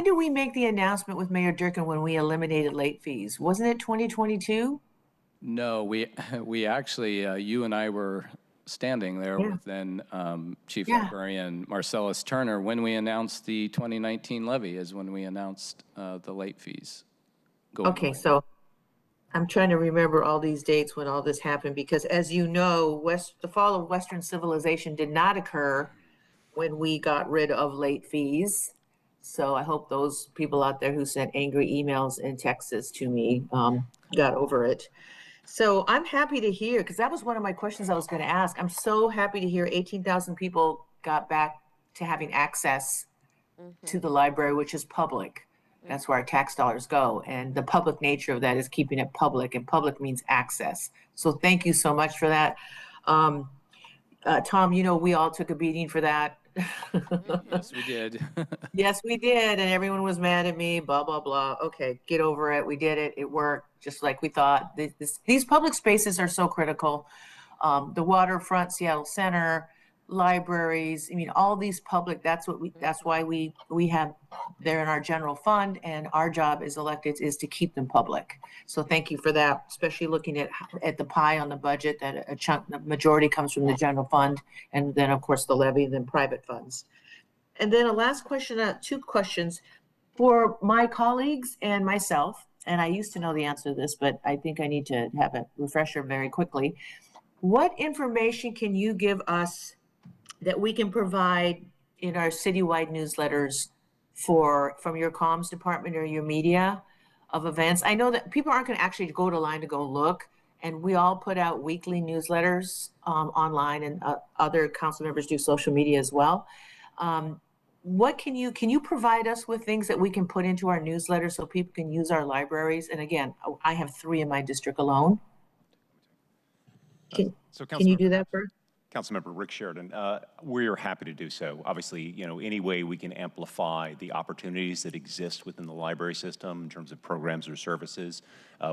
did we make the announcement with Mayor Durkin when we eliminated late fees? Wasn't it 2022? No, we actually, you and I were standing there with then Chief Librarian Marcellus Turner when we announced the 2019 levy is when we announced the late fees. Okay, so I'm trying to remember all these dates when all this happened because as you know, the fall of Western civilization did not occur when we got rid of late fees. So I hope those people out there who sent angry emails and texts to me got over it. So I'm happy to hear, because that was one of my questions I was going to ask. I'm so happy to hear 18,000 people got back to having access to the library, which is public. That's where our tax dollars go. And the public nature of that is keeping it public, and public means access. So thank you so much for that. Tom, you know, we all took a beating for that. Yes, we did. Yes, we did. And everyone was mad at me, blah, blah, blah. Okay, get over it. We did it. It worked just like we thought. These public spaces are so critical. The waterfront, Seattle Center, libraries, I mean, all these public, that's why we have, they're in our general fund, and our job as electeds is to keep them public. So thank you for that, especially looking at the pie on the budget, that a chunk, the majority comes from the general fund, and then of course the levy, and then private funds. And then a last question, two questions for my colleagues and myself, and I used to know the answer to this, but I think I need to have a refresher very quickly. What information can you give us that we can provide in our citywide newsletters from your comms department or your media of events? I know that people aren't going to actually go to line to go look, and we all put out weekly newsletters online, and other council members do social media as well. What can you provide us with things that we can put into our newsletter so people can use our libraries? And again, I have 3 in my district alone. Can you do that first? Councilmember Rick Sheridan, we're happy to do so. Obviously, you know, any way we can amplify the opportunities that exist within the library system in terms of programs or services,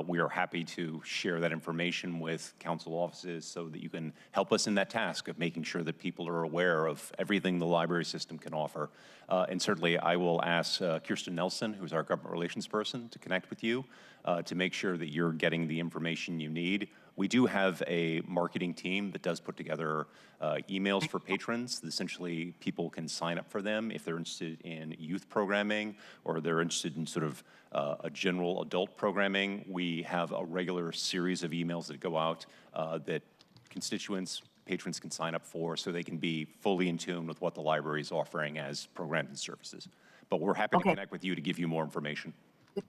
we are happy to share that information with council offices so that you can help us in that task of making sure that people are aware of everything the library system can offer. And certainly I will ask Kirsten Nelson, who's our government relations person, to connect with you to make sure that you're getting the information you need. We do have a marketing team that does put together emails for patrons. Essentially, people can sign up for them if they're interested in youth programming or they're interested in sort of a general adult programming. We have a regular series of emails that go out that constituents, patrons can sign up for so they can be fully in tune with what the library is offering as programs and services. But we're happy to connect with you to give you more information.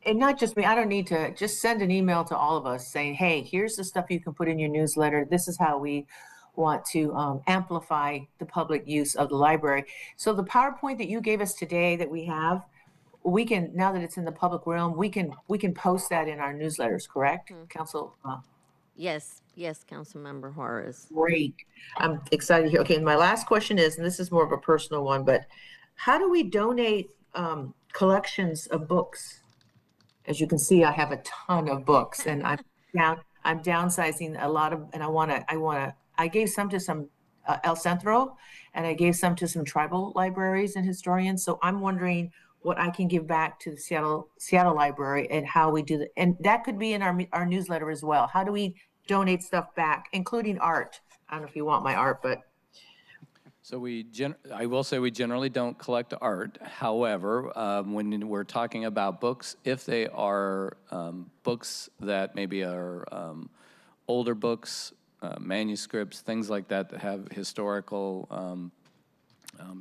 And not just me, I don't need to, just send an email to all of us saying, hey, here's the stuff you can put in your newsletter. This is how we want to amplify the public use of the library. So the PowerPoint that you gave us today that we have, we can, now that it's in the public realm, we can post that in our newsletters, correct? Council? Yes, Councilmember Juarez. Great. I'm excited here. Okay, and my last question is, and this is more of a personal one, but how do we donate collections of books? As you can see, I have a ton of books, and I'm downsizing a lot of, and I gave some to some El Centro, and I gave some to some tribal libraries and historians. So I'm wondering what I can give back to the Seattle Library and how we do that. And that could be in our newsletter as well. How do we donate stuff back, including art? I don't know if you want my art, but. So I will say we generally don't collect art. However, when we're talking about books, if they are books that maybe are older books, manuscripts, things like that that have historical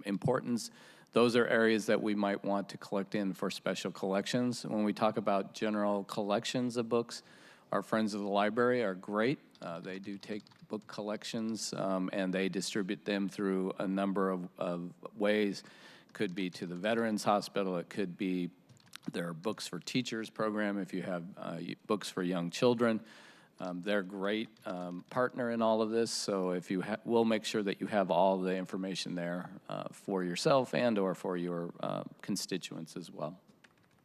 importance, those are areas that we might want to collect in for special collections. When we talk about general collections of books, our friends of the library are great. They do take book collections and they distribute them through a number of ways. Could be to the Veterans Hospital, it could be their Books for Teachers program if you have books for young children. They're a great partner in all of this, so if you we'll make sure that you have all the information there for yourself and or for your constituents as well.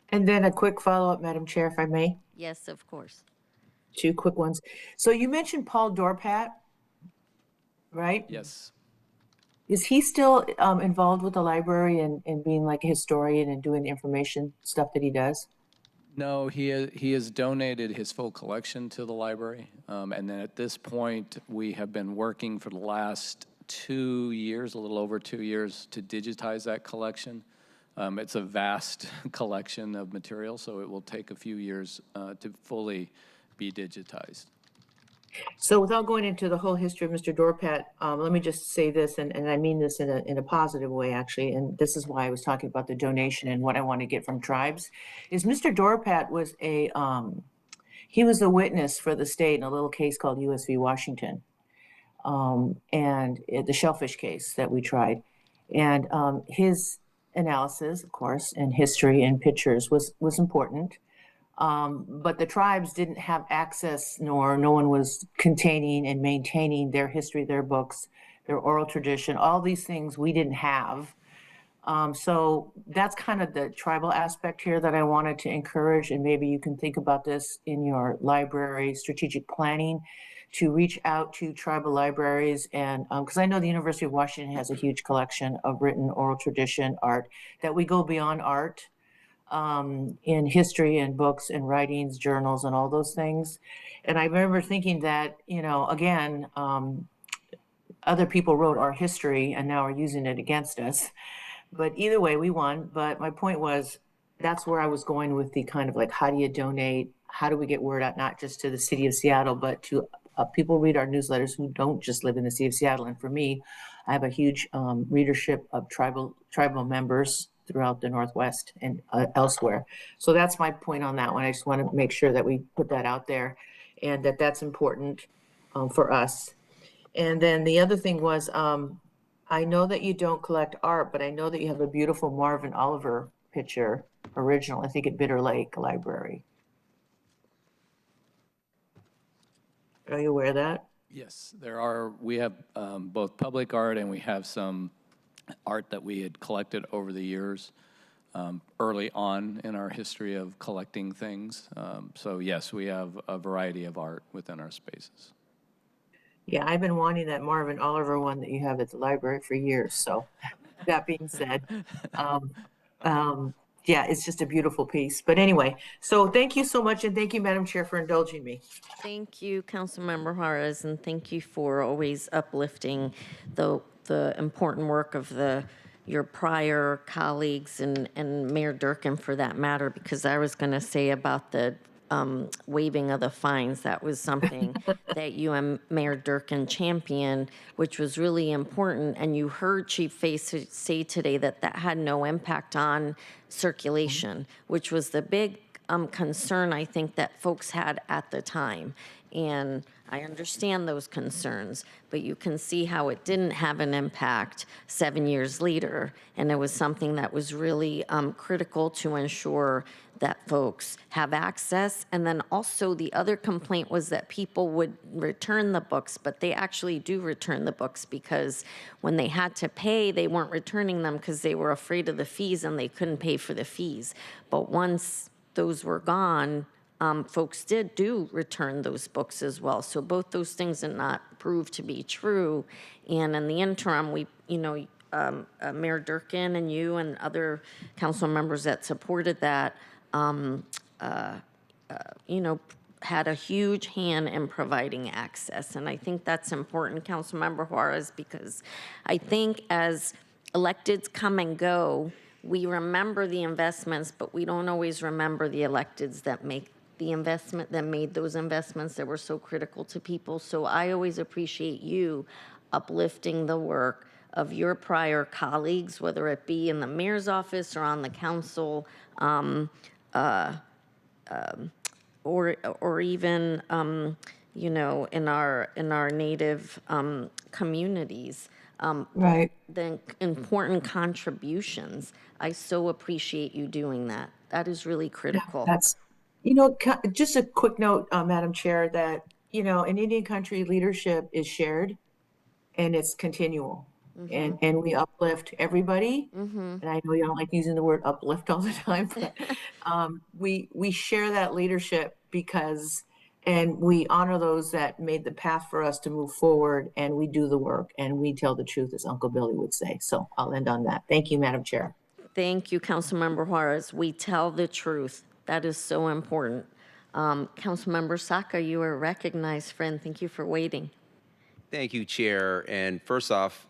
And then a quick follow-up, Madam Chair, if I may. Yes, of course. 2 quick ones. So you mentioned Paul Dorpat, right? Yes. Is he still involved with the library and being like a historian and doing the information stuff that he does? No, he has donated his full collection to the library. And then at this point, we have been working for the last 2 years, a little over 2 years, to digitize that collection. It's a vast collection of material, so it will take a few years to fully be digitized. So without going into the whole history of Mr. Dorpat, let me just say this, and I mean this in a positive way, actually, and this is why I was talking about the donation and what I want to get from tribes, is Mr. Dorpat was he was a witness for the state in a little case called US v. Washington, and the shellfish case that we tried. And his analysis, of course, and history and pictures was important. But the tribes didn't have access, nor no one was containing and maintaining their history, their books, their oral tradition, all these things we didn't have. So that's kind of the tribal aspect here that I wanted to encourage, and maybe you can think about this in your library strategic planning to reach out to tribal libraries. And because I know the University of Washington has a huge collection of written oral tradition art, that we go beyond art in history and books and writings, journals, and all those things. And I remember thinking that, again, other people wrote our history and now are using it against us. But either way, we won. But my point was, that's where I was going with the kind of like, how do you donate? How do we get word out, not just to the city of Seattle, but to people read our newsletters who don't just live in the city of Seattle. And for me, I have a huge readership of tribal members throughout the Northwest and elsewhere. So that's my point on that one. I just want to make sure that we put that out there and that's important for us. And then the other thing was, I know that you don't collect art, but I know that you have a beautiful Marvin Oliver picture, original, I think at Bitter Lake Library. Are you aware of that? Yes, we have both public art and we have some art that we had collected over the years early on in our history of collecting things. So yes, we have a variety of art within our spaces. Yeah, I've been wanting that Marvin Oliver one that you have at the library for years. So that being said, yeah, it's just a beautiful piece. But anyway, so thank you so much. And thank you, Madam Chair, for indulging me. Thank you, Councilmember Juarez, and thank you for always uplifting the important work of your prior colleagues and Mayor Durkin for that matter, because I was going to say about the waiving of the fines, that was something that you and Mayor Durkin championed, which was really important. And you heard Chief Face say today that that had no impact on circulation, which was the big concern I think that folks had at the time. And I understand those concerns, but you can see how it didn't have an impact 7 years later. And it was something that was really critical to ensure that folks have access. And then also the other complaint was that people would return the books, but they actually do return the books because when they had to pay, they weren't returning them because they were afraid of the fees and they couldn't pay for the fees. But once those were gone, folks do return those books as well. So both those things did not prove to be true. And in the interim, we, Mayor Durkin and you and other council members that supported that, had a huge hand in providing access. And I think that's important, Councilmember Juarez, because I think as electeds come and go, we remember the investments, but we don't always remember the electeds that make the investment, that made those investments that were so critical to people. So I always appreciate you uplifting the work of your prior colleagues, whether it be in the mayor's office or on the council, or even in our native communities. Right. The important contributions. I so appreciate you doing that. That is really critical. That's, just a quick note, Madam Chair, that, in Indian country, leadership is shared and it's continual. Mm-hmm. And we uplift everybody. Mm-hmm. And I know you don't like using the word uplift all the time, but we share that leadership and we honor those that made the path for us to move forward, and we do the work and we tell the truth, as Uncle Billy would say. So I'll end on that. Thank you, Madam Chair. Thank you, Councilmember Juarez. We tell the truth. That is so important. Councilmember Saka, you are recognized, friend. Thank you for waiting. Thank you, Chair. And first off,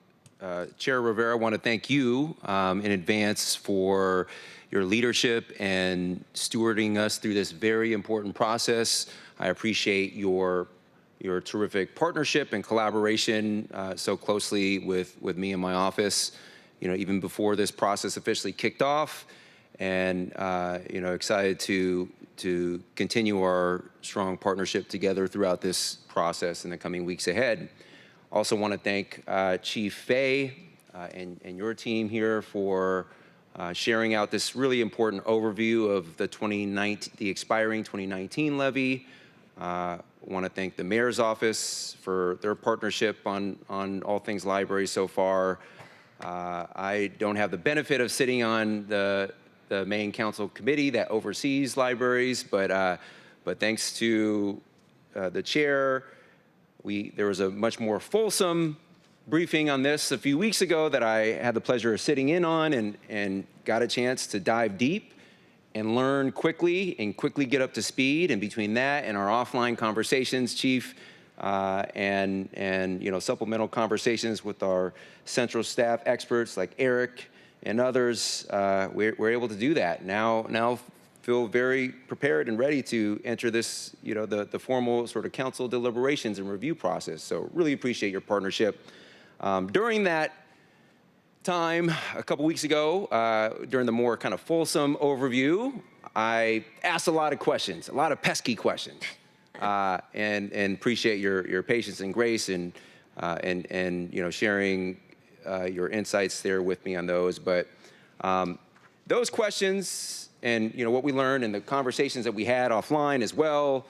Chair Rivera, I want to thank you in advance for your leadership and stewarding us through this very important process. I appreciate your your terrific partnership and collaboration so closely with me and my office, even before this process officially kicked off. And, excited to continue our strong partnership together throughout this process in the coming weeks ahead. Also want to thank Chief Fay and your team here for sharing out this really important overview of the expiring 2019 levy. Want to thank the Mayor's Office for their partnership on all things library so far. I don't have the benefit of sitting on the main council committee that oversees libraries, but thanks to the chair, there was a much more fulsome briefing on this a few weeks ago that I had the pleasure of sitting in on and got a chance to dive deep and learn quickly and quickly get up to speed. And between that and our offline conversations, Chief, and supplemental conversations with our central staff experts like Eric and others, we're able to do that. Now feel very prepared and ready to enter this, the formal sort of council deliberations and review process. So really appreciate your partnership. During that time, a couple weeks ago, during the more kind of fulsome overview, I asked a lot of questions, a lot of pesky questions, and appreciate your patience and grace and sharing your insights there with me on those. But those questions and what we learned and the conversations that we had offline as well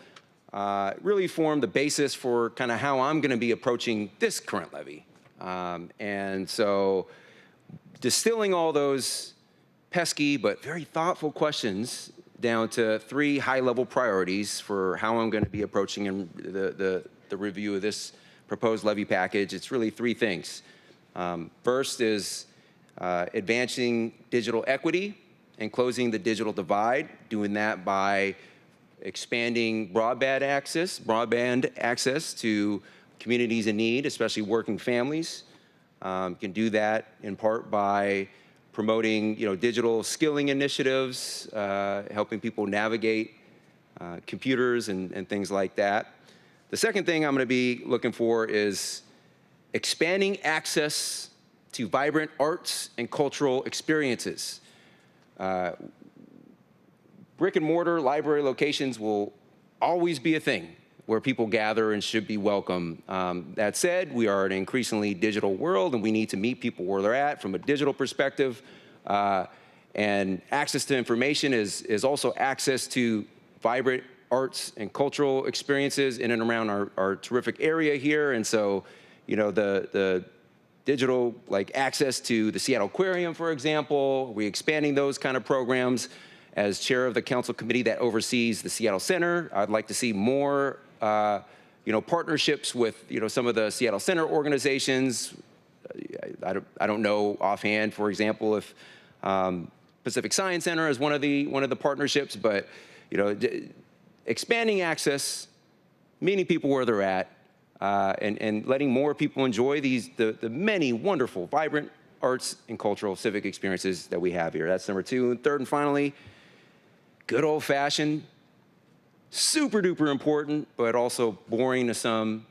really formed the basis for kind of how I'm going to be approaching this current levy. And so distilling all those pesky but very thoughtful questions down to 3 high-level priorities for how I'm going to be approaching the review of this proposed levy package, it's really 3 things. First is advancing digital equity and closing the digital divide, doing that by expanding broadband access to communities in need, especially working families. Can do that in part by promoting digital skilling initiatives, helping people navigate computers and things like that. The second thing I'm going to be looking for is expanding access to vibrant arts and cultural experiences. Brick and mortar library locations will always be a thing where people gather and should be welcome. That said, we are in an increasingly digital world and we need to meet people where they're at from a digital perspective. And access to information is also access to vibrant arts and cultural experiences in and around our terrific area here. And so, the digital access to the Seattle Aquarium, for example, we're expanding those kind of programs. As chair of the council committee that oversees the Seattle Center, I'd like to see more partnerships with some of the Seattle Center organizations. I don't know offhand, for example, if Pacific Science Center is one of the partnerships, but expanding access, meeting people where they're at, and letting more people enjoy the many wonderful, vibrant arts and cultural civic experiences that we have here. That's number 2. And third and finally, good old-fashioned, super duper important, but also boring to some,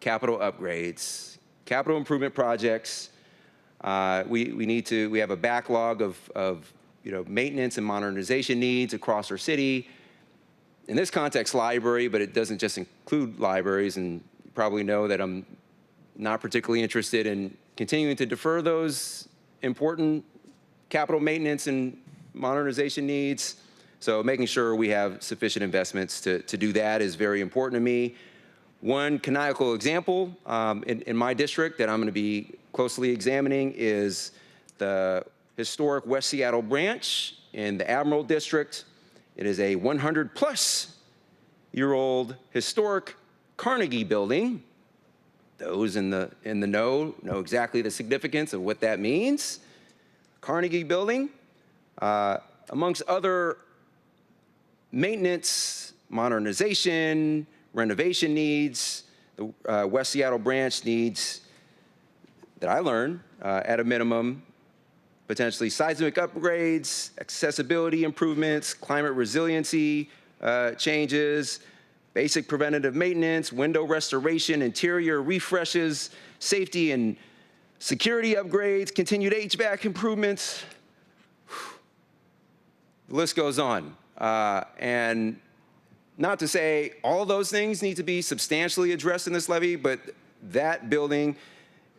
capital upgrades, capital improvement projects. We have a backlog of maintenance and modernization needs across our city. In this context, library, but it doesn't just include libraries, and you probably know that I'm not particularly interested in continuing to defer those important capital maintenance and modernization needs. So making sure we have sufficient investments to do that is very important to me. One canonical example in my district that I'm going to be closely examining is the historic West Seattle branch in the Admiral District. It is a 100-plus-year-old historic Carnegie building. Those in the know exactly the significance of what that means. Carnegie building, amongst other maintenance, modernization, renovation needs, the West Seattle branch needs, that I learned, at a minimum, potentially seismic upgrades, accessibility improvements, climate resiliency changes, basic preventative maintenance, window restoration, interior refreshes, safety and security upgrades, continued HVAC improvements. The list goes on. And not to say all those things need to be substantially addressed in this levy, but that building,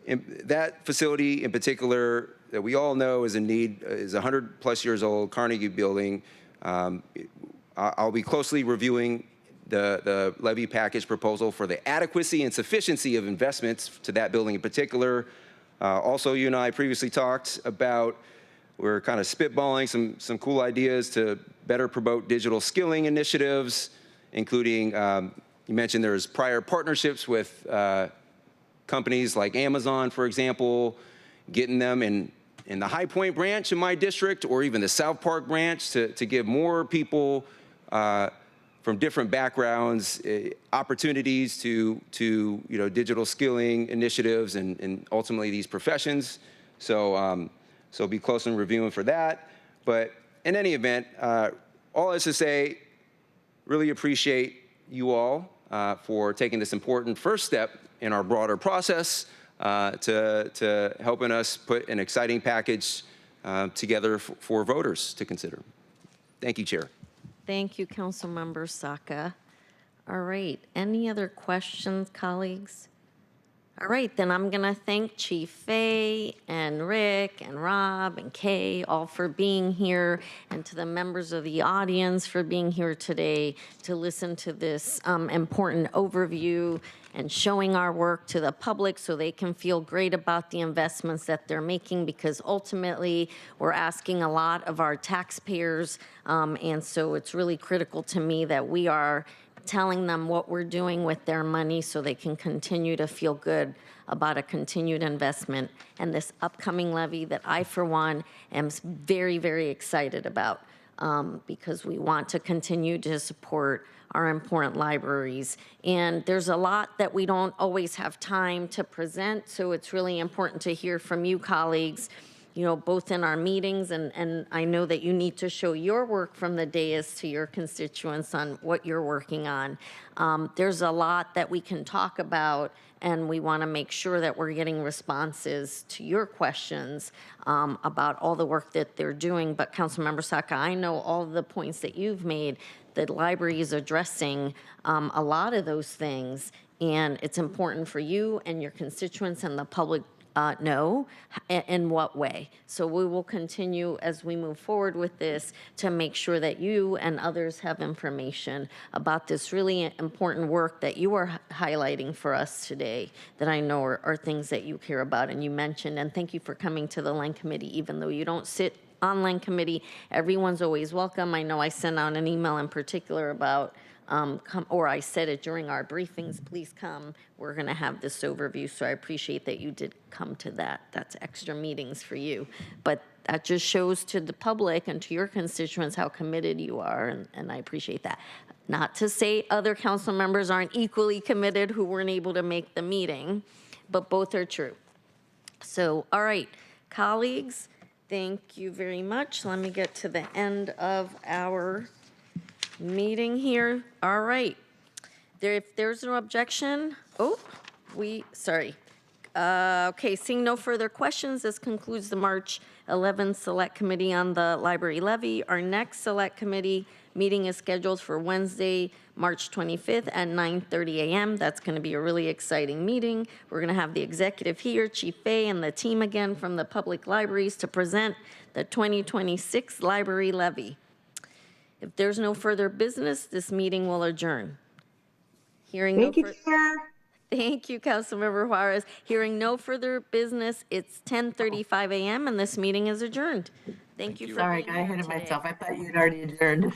that facility in particular that we all know is in need, is 100+ years old, Carnegie Building. I'll be closely reviewing the levy package proposal for the adequacy and sufficiency of investments to that building in particular. Also, you and I previously talked about, we're kind of spitballing some cool ideas to better promote digital skilling initiatives, including, you mentioned there's prior partnerships with companies like Amazon, for example, getting them in the High Point branch in my district, or even the South Park branch, to give more people from different backgrounds opportunities to digital skilling initiatives and ultimately these professions. So be close in reviewing for that. But in any event, all this to say, really appreciate you all for taking this important first step in our broader process to helping us put an exciting package together for voters to consider. Thank you, Chair. Thank you, Councilmember Saka. All right, any other questions, colleagues? All right, then I'm gonna thank Chief Fay and Rick and Rob and Kay all for being here, and to the members of the audience for being here today to listen to this important overview and showing our work to the public so they can feel great about the investments that they're making, because ultimately we're asking a lot of our taxpayers, and so it's really critical to me that we are telling them what we're doing with their money so they can continue to feel good about a continued investment and this upcoming levy that I, for one, am very, very excited about, because we want to continue to support our important libraries. And there's a lot that we don't always have time to present, so it's really important to hear from you, colleagues, both in our meetings, and I know that you need to show your work from the dais to your constituents on what you're working on. There's a lot that we can talk about, and we want to make sure that we're getting responses to your questions about all the work that they're doing. But Councilmember Saka, I know all the points that you've made. The library is addressing a lot of those things, and it's important for you and your constituents and the public know in what way. So we will continue as we move forward with this to make sure that you and others have information about this really important work that you are highlighting for us today, that I know are things that you care about and you mentioned. And thank you for coming to the Len Committee, even though you don't sit on Len Committee. Everyone's always welcome. I know I sent out an email in particular about or I said it during our briefings, please come. We're going to have this overview, so I appreciate that you did come to that. That's extra meetings for you. But that just shows to the public and to your constituents how committed you are, and I appreciate that. Not to say other council members aren't equally committed who weren't able to make the meeting, but both are true. So, all right, colleagues, thank you very much. Let me get to the end of our meeting here. All right. If there's no objection, okay, seeing no further questions, this concludes the March 11th Select Committee on the Library Levy. Our next Select Committee meeting is scheduled for Wednesday, March 25th at 9:30 a.m. That's going to be a really exciting meeting. We're going to have the executive here, Chief Fay, and the team again from the public libraries to present the 2026 Library Levy. If there's no further business, this meeting will adjourn. Thank you, Chair. Thank you, Councilmember Juarez. Hearing no further business, it's 10:35 a.m. and this meeting is adjourned. Thank you for Sorry, I being got here ahead of today. myself. I thought you'd already adjourned.